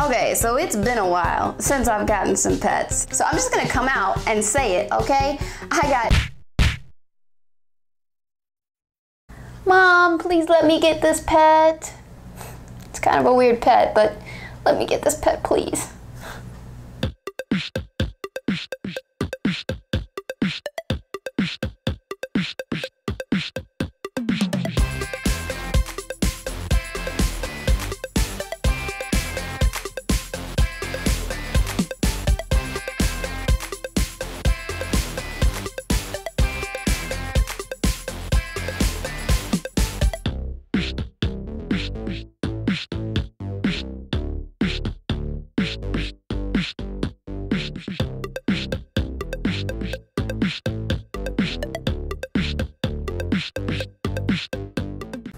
Okay, so it's been a while since I've gotten some pets. So I'm just gonna come out and say it, okay? Mom, please let me get this pet. It's kind of a weird pet, but let me get this pet, please.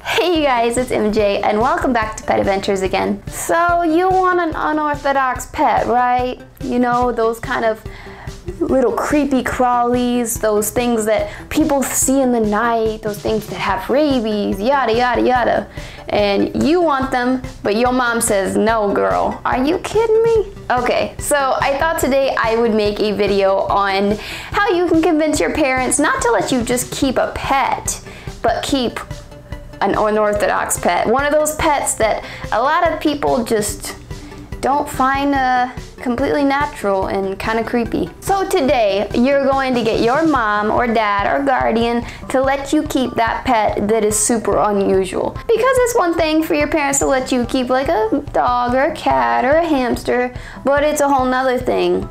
Hey you guys, it's MJ and welcome back to Pet Adventures again. So you want an unorthodox pet, right? You know, those kind of little creepy crawlies, those things that people see in the night, those things that have rabies, yada yada yada. And you want them, but your mom says, no girl. Are you kidding me? Okay, so I thought today I would make a video on how you can convince your parents not to let you just keep a pet, but keep an unorthodox pet. One of those pets that a lot of people just don't find completely natural and kind of creepy. So today, you're going to get your mom or dad or guardian to let you keep that pet that is super unusual. Because it's one thing for your parents to let you keep like a dog or a cat or a hamster, but it's a whole nother thing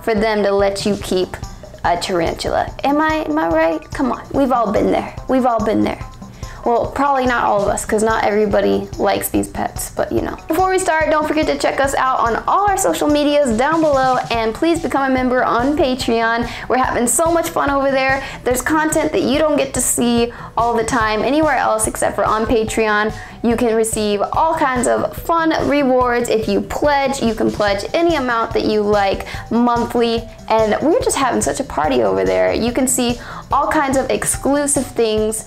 for them to let you keep a tarantula. Am I right? Come on, we've all been there. We've all been there. Well, probably not all of us, because not everybody likes these pets, but you know. Before we start, don't forget to check us out on all our social medias down below, and please become a member on Patreon. We're having so much fun over there. There's content that you don't get to see all the time anywhere else except for on Patreon. You can receive all kinds of fun rewards. If you pledge, you can pledge any amount that you like monthly, and we're just having such a party over there. You can see all kinds of exclusive things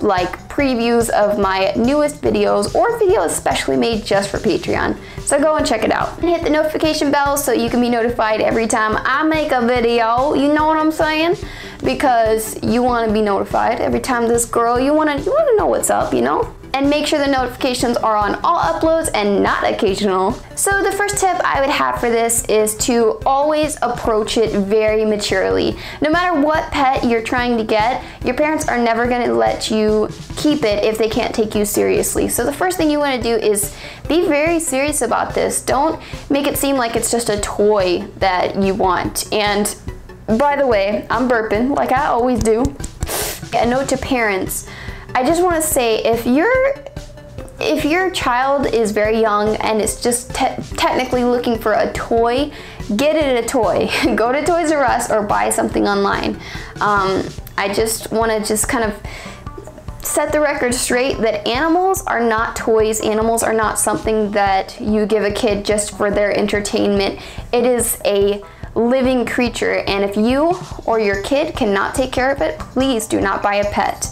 like previews of my newest videos or videos specially made just for Patreon. So go and check it out. And hit the notification bell so you can be notified every time I make a video. You know what I'm saying? Because you want to be notified every time this girl, you want to know what's up, you know? And make sure the notifications are on all uploads and not occasional. So the first tip I would have for this is to always approach it very maturely. No matter what pet you're trying to get, your parents are never gonna let you keep it if they can't take you seriously. So the first thing you wanna do is be very serious about this. Don't make it seem like it's just a toy that you want. And by the way, I'm burping like I always do. A note to parents. I just want to say, if your child is very young and it's just technically looking for a toy, get it a toy. Go to Toys R Us or buy something online. I just want to kind of set the record straight that animals are not toys. Animals are not something that you give a kid just for their entertainment. It is a living creature, and if you or your kid cannot take care of it, please do not buy a pet.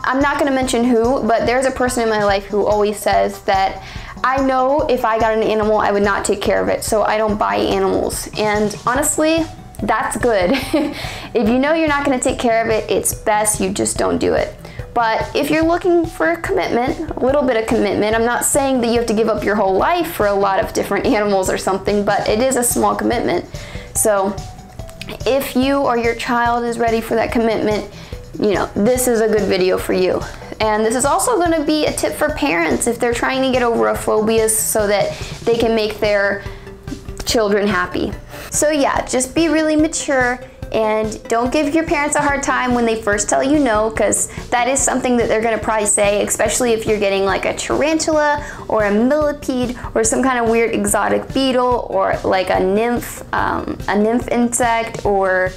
I'm not going to mention who, but there's a person in my life who always says that I know if I got an animal, I would not take care of it, so I don't buy animals. And honestly, that's good. If you know you're not going to take care of it, it's best you just don't do it. But if you're looking for commitment, a little bit of commitment, I'm not saying that you have to give up your whole life for a lot of different animals or something, but it is a small commitment. So if you or your child is ready for that commitment, you know, this is a good video for you. And this is also going to be a tip for parents if they're trying to get over a phobia so that they can make their children happy. So yeah, just be really mature and don't give your parents a hard time when they first tell you no, because that is something that they're going to probably say, especially if you're getting like a tarantula or a millipede or some kind of weird exotic beetle or like a nymph insect or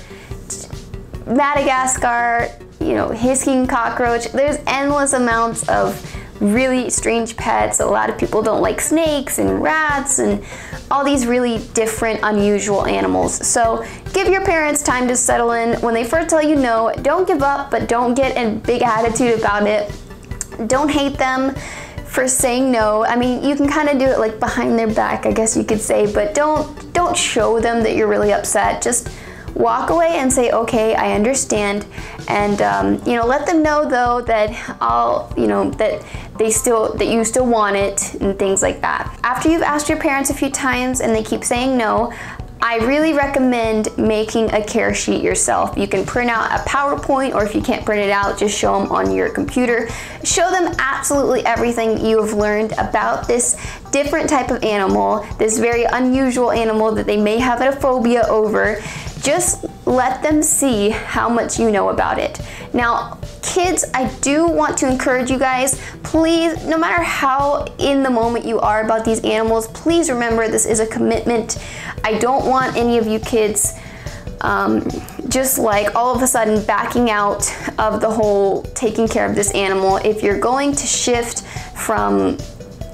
Madagascar, you know, hissing cockroach. There's endless amounts of really strange pets. A lot of people don't like snakes and rats and all these really different, unusual animals. So give your parents time to settle in. When they first tell you no, don't give up, but don't get a big attitude about it. Don't hate them for saying no. I mean, you can kind of do it like behind their back, I guess you could say, but don't show them that you're really upset. Just walk away and say, okay, I understand, and you know, let them know though that that you still want it and things like that. After you've asked your parents a few times and they keep saying no, I really recommend making a care sheet yourself. You can print out a PowerPoint, or if you can't print it out, just show them on your computer. Show them absolutely everything you have learned about this different type of animal, this very unusual animal that they may have a phobia over. Just let them see how much you know about it. Now, kids, I do want to encourage you guys, please, no matter how in the moment you are about these animals, please remember this is a commitment. I don't want any of you kids just like all of a sudden backing out of the whole taking care of this animal. If you're going to shift from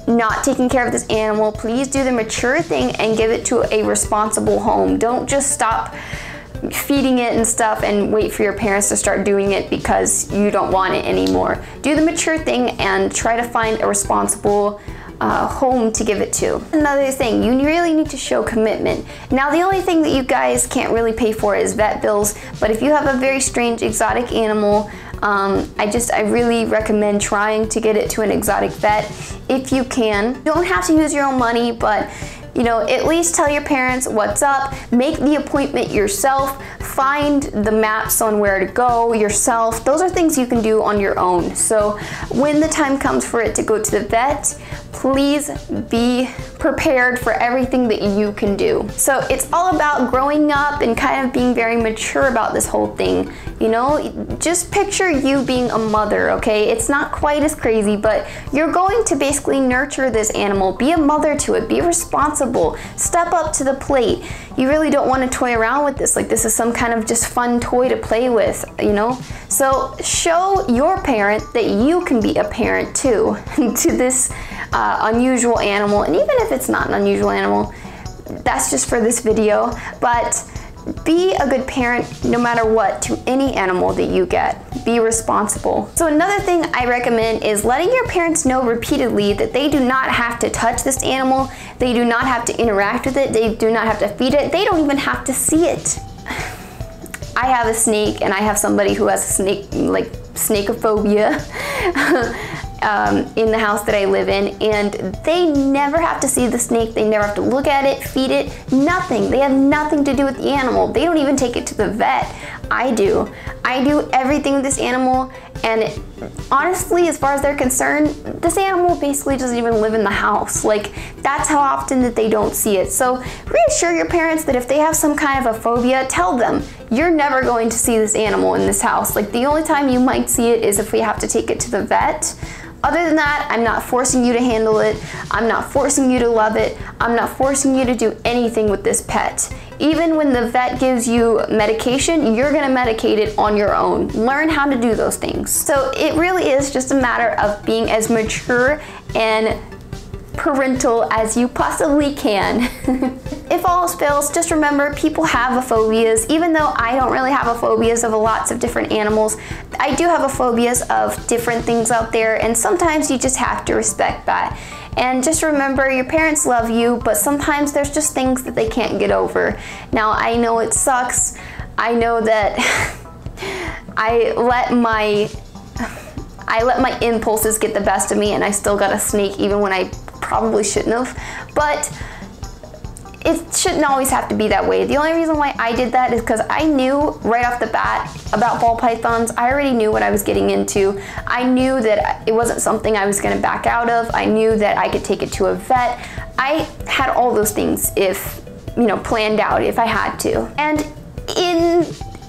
not taking care of this animal, please do the mature thing and give it to a responsible home. Don't just stop feeding it and stuff and wait for your parents to start doing it because you don't want it anymore. Do the mature thing and try to find a responsible home to give it to. Another thing, you really need to show commitment. Now, the only thing that you guys can't really pay for is vet bills, but if you have a very strange exotic animal, I really recommend trying to get it to an exotic vet if you can. You don't have to use your own money, but you know, at least tell your parents what's up, make the appointment yourself, find the maps on where to go yourself. Those are things you can do on your own. So when the time comes for it to go to the vet, please be prepared for everything that you can do. So it's all about growing up and kind of being very mature about this whole thing. You know, just picture you being a mother, okay? It's not quite as crazy, but you're going to basically nurture this animal, be a mother to it, be responsible, step up to the plate. You really don't want to toy around with this like this is some kind of just fun toy to play with, you know? So show your parent that you can be a parent too to this unusual animal. And even if it's not an unusual animal, that's just for this video, but be a good parent no matter what to any animal that you get. Be responsible. So another thing I recommend is letting your parents know repeatedly that they do not have to touch this animal, they do not have to interact with it, they do not have to feed it, they don't even have to see it. I have a snake and I have somebody who has a snake, like snakeophobia. In the house that I live in, and they never have to see the snake, they never have to look at it, feed it, nothing. They have nothing to do with the animal. They don't even take it to the vet. I do everything with this animal, and honestly, as far as they're concerned, this animal basically doesn't even live in the house. Like, that's how often that they don't see it. So reassure your parents that if they have some kind of a phobia, tell them, you're never going to see this animal in this house. Like, the only time you might see it is if we have to take it to the vet. Other than that, I'm not forcing you to handle it. I'm not forcing you to love it. I'm not forcing you to do anything with this pet. Even when the vet gives you medication, you're gonna medicate it on your own. Learn how to do those things. So it really is just a matter of being as mature and parental as you possibly can. If all else fails, just remember people have phobias. Even though I don't really have phobias of lots of different animals, I do have phobias of different things out there, and sometimes you just have to respect that. And just remember, your parents love you, but sometimes there's just things that they can't get over. Now, I know it sucks. I know that I let my impulses get the best of me, and I still got a snake even when I probably shouldn't have, but it shouldn't always have to be that way. The only reason why I did that is because I knew right off the bat about ball pythons. I already knew what I was getting into. I knew that it wasn't something I was going to back out of. I knew that I could take it to a vet. I had all those things if, you know, planned out if I had to. And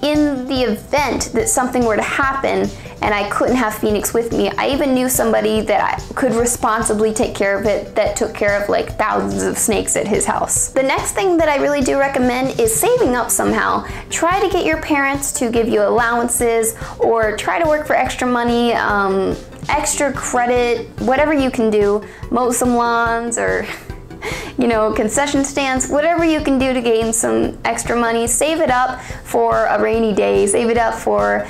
in the event that something were to happen and I couldn't have Phoenix with me, I even knew somebody that I could responsibly take care of it, that took care of like thousands of snakes at his house. The next thing that I really do recommend is saving up somehow. Try to get your parents to give you allowances, or try to work for extra money, extra credit, whatever you can do. Mow some lawns, or you know, concession stands, whatever you can do to gain some extra money. Save it up for a rainy day, save it up for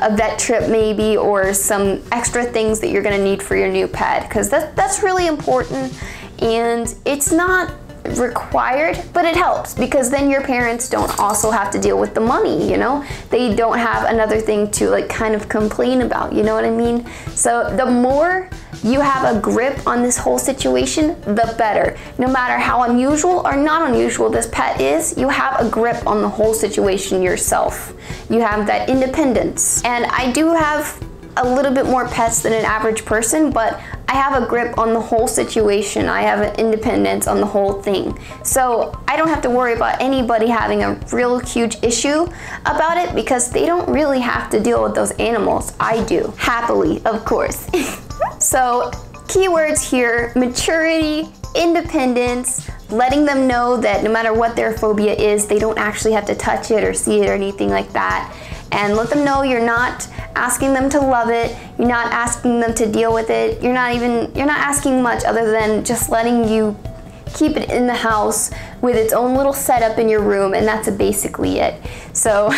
a vet trip maybe, or some extra things that you're gonna need for your new pet, because that's really important. And it's not required, but it helps, because then your parents don't also have to deal with the money, you know? They don't have another thing to like kind of complain about, you know what I mean? So the more you have a grip on this whole situation, the better. No matter how unusual or not unusual this pet is, you have a grip on the whole situation yourself. You have that independence. And I do have a little bit more pets than an average person, but I have a grip on the whole situation. I have an independence on the whole thing. So I don't have to worry about anybody having a real huge issue about it, because they don't really have to deal with those animals. I do, happily, of course. So keywords here: maturity, independence, letting them know that no matter what their phobia is, they don't actually have to touch it or see it or anything like that. And let them know you're not asking them to love it, you're not asking them to deal with it, you're not asking much other than just letting you keep it in the house with its own little setup in your room, and that's basically it. So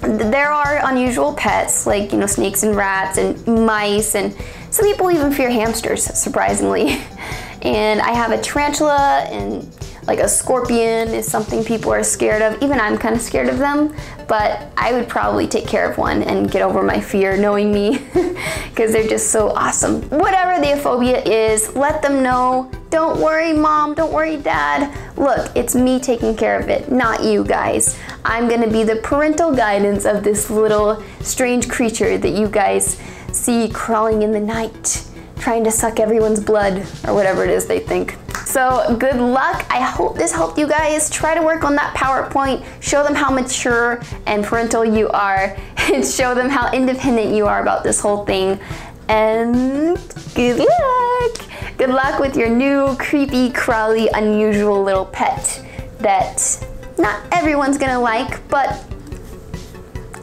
there are unusual pets, like, you know, snakes and rats and mice, and some people even fear hamsters, surprisingly. And I have a tarantula, and like a scorpion is something people are scared of. Even I'm kind of scared of them, but I would probably take care of one and get over my fear, knowing me, because they're just so awesome. Whatever the phobia is, let them know. Don't worry, Mom, don't worry, Dad. Look, it's me taking care of it, not you guys. I'm gonna be the parental guidance of this little strange creature that you guys see crawling in the night, trying to suck everyone's blood, or whatever it is they think. So good luck. I hope this helped you guys. Try to work on that PowerPoint. Show them how mature and parental you are, and show them how independent you are about this whole thing. And good luck. Good luck with your new creepy, crawly, unusual little pet that not everyone's gonna like, but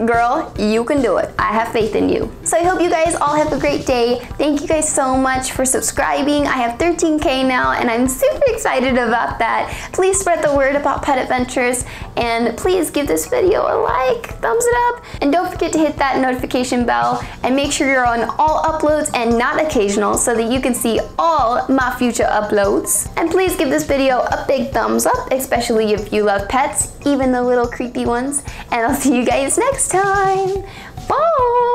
girl, you can do it. I have faith in you. So I hope you guys all have a great day. Thank you guys so much for subscribing. I have 13K now, and I'm super excited about that. Please spread the word about Pet Adventures, and please give this video a like, thumbs it up, and don't forget to hit that notification bell, and make sure you're on all uploads and not occasional, so that you can see all my future uploads. And please give this video a big thumbs up, especially if you love pets, even the little creepy ones. And I'll see you guys next time. Bye!